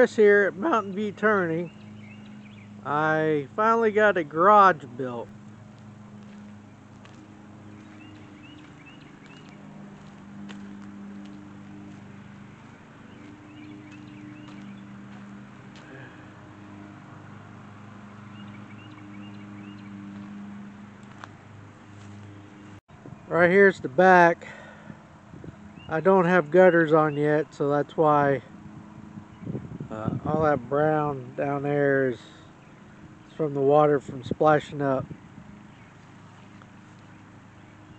Chris here at Mountain View Turning. I finally got a garage built. Right here's the back. I don't have gutters on yet, so that's why all that brown down there is from the water from splashing up.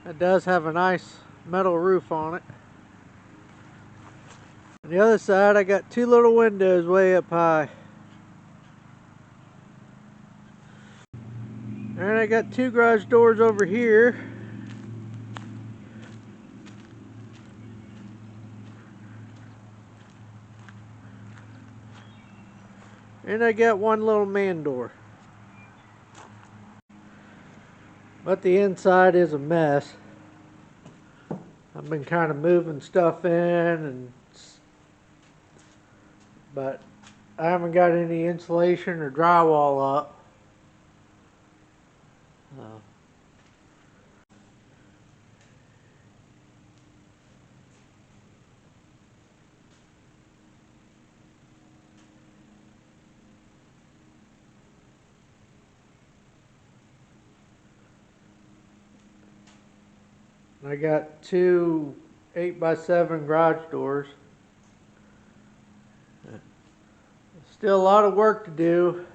It does have a nice metal roof on it. On the other side, I got two little windows way up high. And I got two garage doors over here. And I got one little man door. But the inside is a mess. I've been kind of moving stuff in, but I haven't got any insulation or drywall up. I got two 8x7 garage doors. Still a lot of work to do.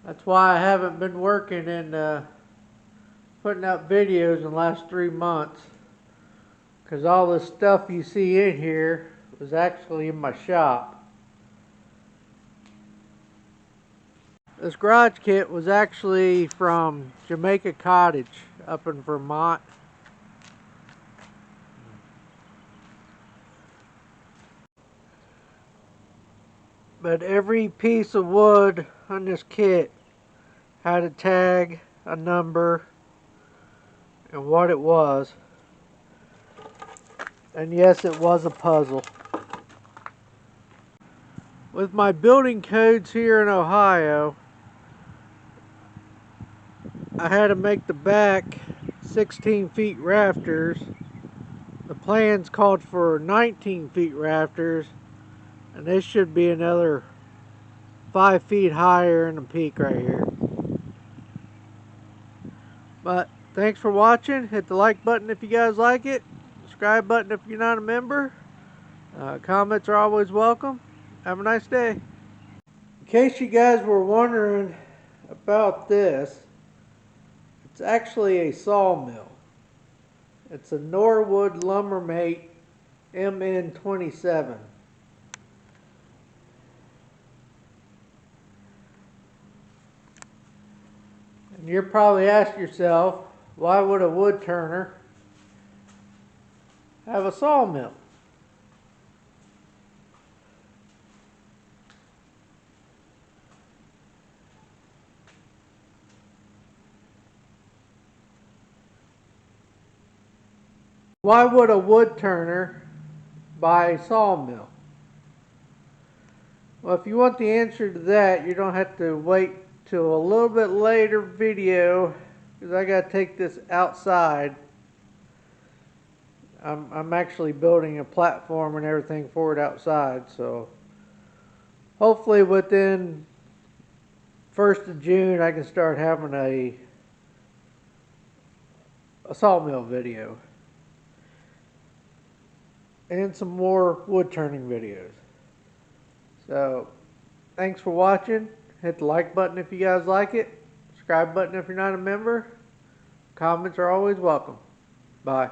That's why I haven't been working and putting out videos in the last 3 months. Because all the stuff you see in here was actually in my shop. This garage kit was actually from Jamaica Cottage up in Vermont. But every piece of wood on this kit had a tag, a number, and what it was. And yes, it was a puzzle. With my building codes here in Ohio, I had to make the back 16 feet rafters. The plans called for 19 feet rafters, and this should be another 5 feet higher in the peak right here. But thanks for watching. Hit the like button if you guys like it. Subscribe button if you're not a member. Comments are always welcome. Have a nice day. In case you guys were wondering about this, it's actually a sawmill. It's a Norwood Lumbermate MN27. And you're probably asking yourself, why would a wood turner have a sawmill? Why would a wood turner buy a sawmill? Well, if you want the answer to that, you don't have to wait till a little bit later video, because I got to take this outside. I'm actually building a platform and everything for it outside, so hopefully within 1st of June I can start having a sawmill video and some more wood turning videos. So thanks for watching. Hit the like button if you guys like it. Subscribe button if you're not a member. Comments are always welcome. Bye.